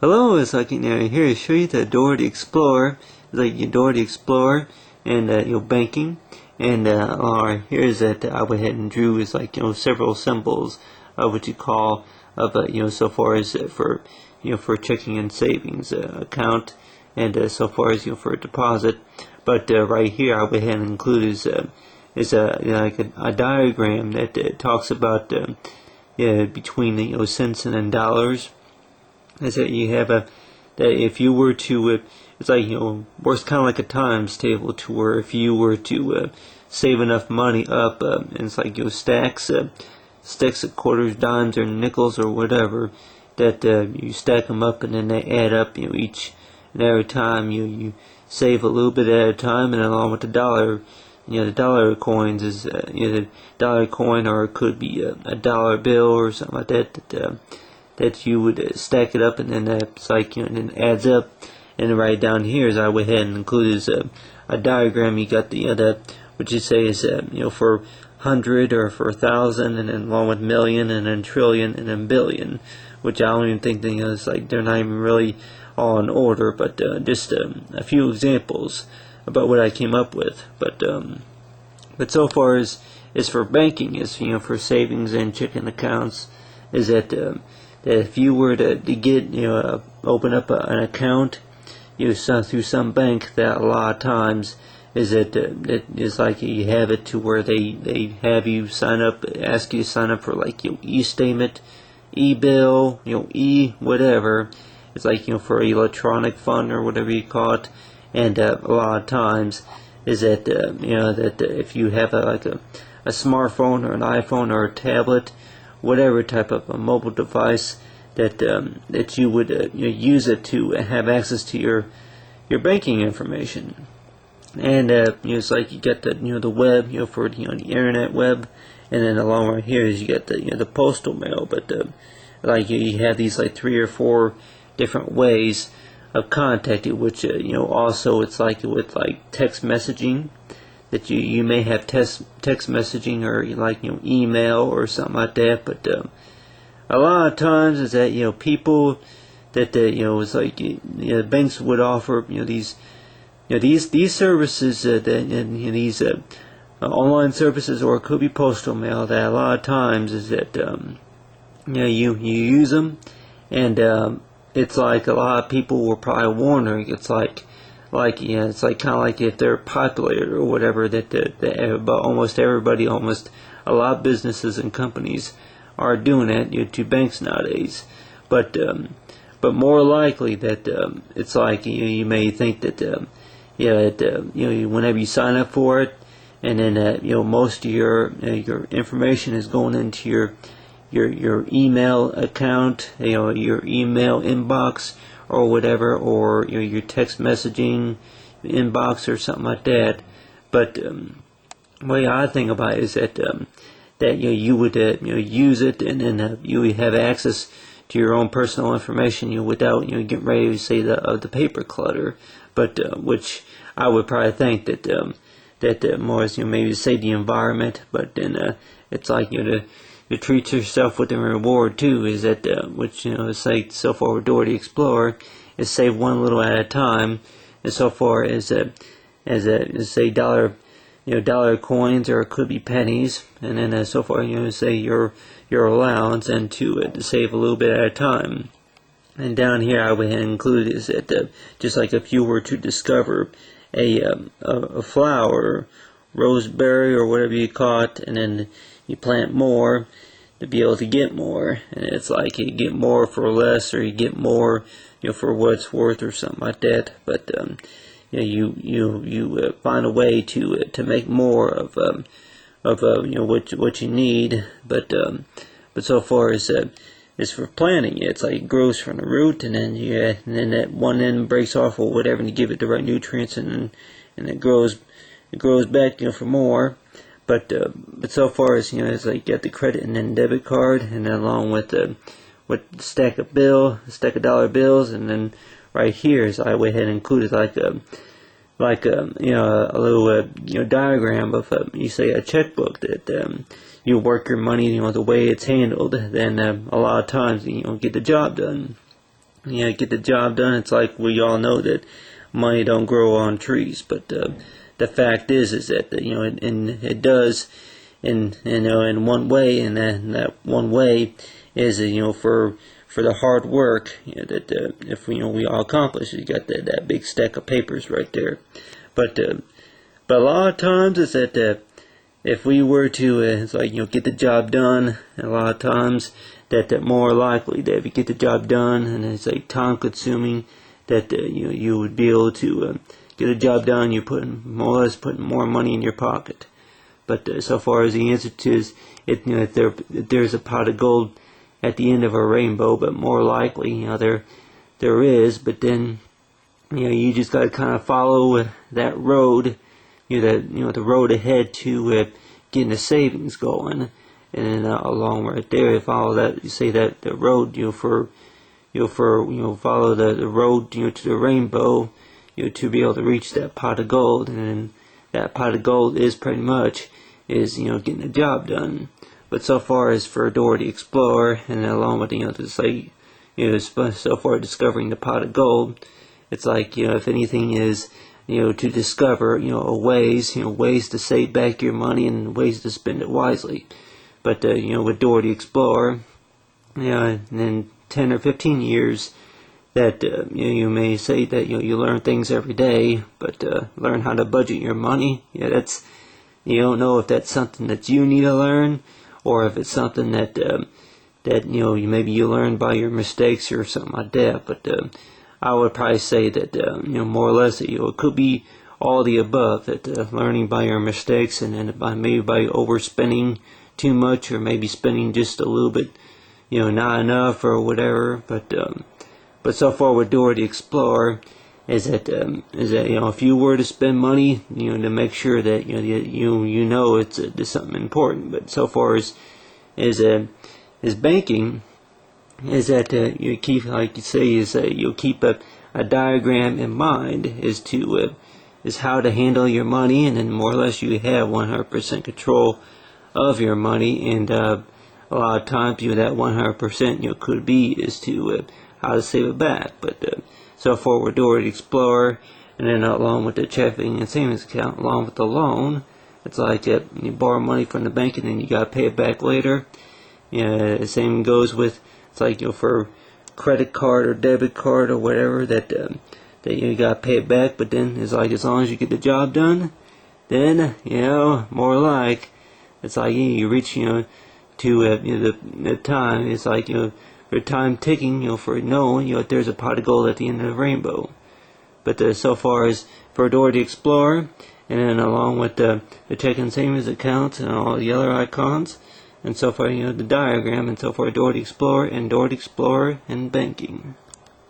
Hello, it's like here to show you the Dora the Explorer. It's like Dora the Explorer and banking. And here's that I went ahead and drew is like several symbols of what you call of so far as for for checking and savings account, and so far as for a deposit. But right here I went ahead and include is like a diagram that talks about between the cents and then dollars. Is that you have that if you were to it's like works kind of like a times table, to where if you were to save enough money up, and it's like stacks of quarters, dimes, or nickels or whatever, that you stack them up and then they add up each and every time you save a little bit at a time. And along with the dollar, the dollar coins is the dollar coin, or it could be a dollar bill or something like that you would stack it up, and then it's like and then adds up. And right down here, as I went ahead and included, is a diagram. You got the what you say is for 100 or for 1,000, and then along with million, and then trillion, and then billion, which I don't even think it's like they're not even really all in order, but just a few examples about what I came up with. But so far as for banking, is for savings and checking accounts, is that if you were to get open up an account through some bank, that a lot of times is that it is like you have it to where they have you sign up, ask you to sign up for like e-statement, e-bill, whatever. It's like for electronic fund or whatever you call it. And a lot of times is that that if you have a smartphone or an iPhone or a tablet, whatever type of a mobile device, that you would use it to have access to your banking information. And it's like you get the web, for the internet web, and then along right here is you get the postal mail. But like you have these like 3 or 4 different ways of contacting, which also it's like with like text messaging, that you may have text messaging, or like email or something like that. But a lot of times is that people that it's like banks would offer these these services, these online services, or it could be postal mail, that a lot of times is that you use them. And it's like a lot of people were probably wondering, it's like it's like kind of like if they're popular or whatever, that almost everybody, almost a lot of businesses and companies are doing that to banks nowadays. But more likely that it's like you may think that whenever you sign up for it, and then most of your information is going into your email account, your email inbox or whatever, or your text messaging inbox or something like that. But the way I think about it is that you would use it, and then you would have access to your own personal information without getting ready to say the paper clutter. But which I would probably think that more as maybe save the environment. But then it's like to treat yourself with a reward too, is that which it's like so far with Dora the Explorer, is save one little at a time. And so far as say dollar coins, or it could be pennies, and then so far say your allowance, and to save a little bit at a time. And down here I would include is that just like if you were to discover a flower, roseberry or whatever you call it, and then you plant more to be able to get more, and it's like you get more for less, or you get more for what it's worth or something like that. But you find a way to make more of what you need. But so far as for planting it, it's like it grows from the root, and then that one end breaks off or whatever, and you give it the right nutrients, and it grows back for more. But so far as it's like you get the credit and then debit card, and then along with the stack of dollar bills. And then right here is I went ahead and included like a little diagram of you say a checkbook, that you work your money the way it's handled, then a lot of times get the job done. get the job done. It's like we all know that money don't grow on trees, but the fact is that and it does in one way, and that one way is for the hard work that if we all accomplish. You got that big stack of papers right there, but a lot of times it's that if we were to it's like get the job done, a lot of times that more likely that if you get the job done and it's like time consuming, that you would be able to get the job done. You're more or less putting more money in your pocket. But so far as the answer to is if there's a pot of gold at the end of a rainbow, but more likely there is. But then you just got to kind of follow that road, the road ahead to getting the savings going. And then along right there, you follow that. You say that the road, follow the road, to the rainbow, to be able to reach that pot of gold. And then that pot of gold is pretty much getting the job done. But so far as for Dora the Explorer, and then along with just like so far discovering the pot of gold, it's like if anything is to discover ways to save back your money and ways to spend it wisely. But with Dora the Explorer, in 10 or 15 years, that you may say that you learn things every day, but learn how to budget your money. That's you don't know if that's something that you need to learn, or if it's something that maybe you learn by your mistakes or something like that. But I would probably say that more or less that it could be all the above. That learning by your mistakes, and then maybe by overspending too much, or maybe spending just a little bit, not enough or whatever. But so far with Dora the Explorer is that if you were to spend money, to make sure that it's something important. But so far as banking is that you keep, like you say, is that you'll keep a diagram in mind as to is how to handle your money, and then more or less you have 100% control of your money. And a lot of times that 100% could be is to how to save it back. But so far with Dora the Explorer, and then along with the checking and savings account, along with the loan, it's like you borrow money from the bank and then you gotta pay it back later. The same goes with, it's like for credit card or debit card or whatever, that you gotta pay it back. But then it's like as long as you get the job done, then more like it's like you reach to the time. It's like your time ticking, for knowing there's a pot of gold at the end of the rainbow. But so far as for Dora the Explorer, and then along with the checking and savings accounts and all the other icons, and so far the diagram, and so far Dora the Explorer and Banking.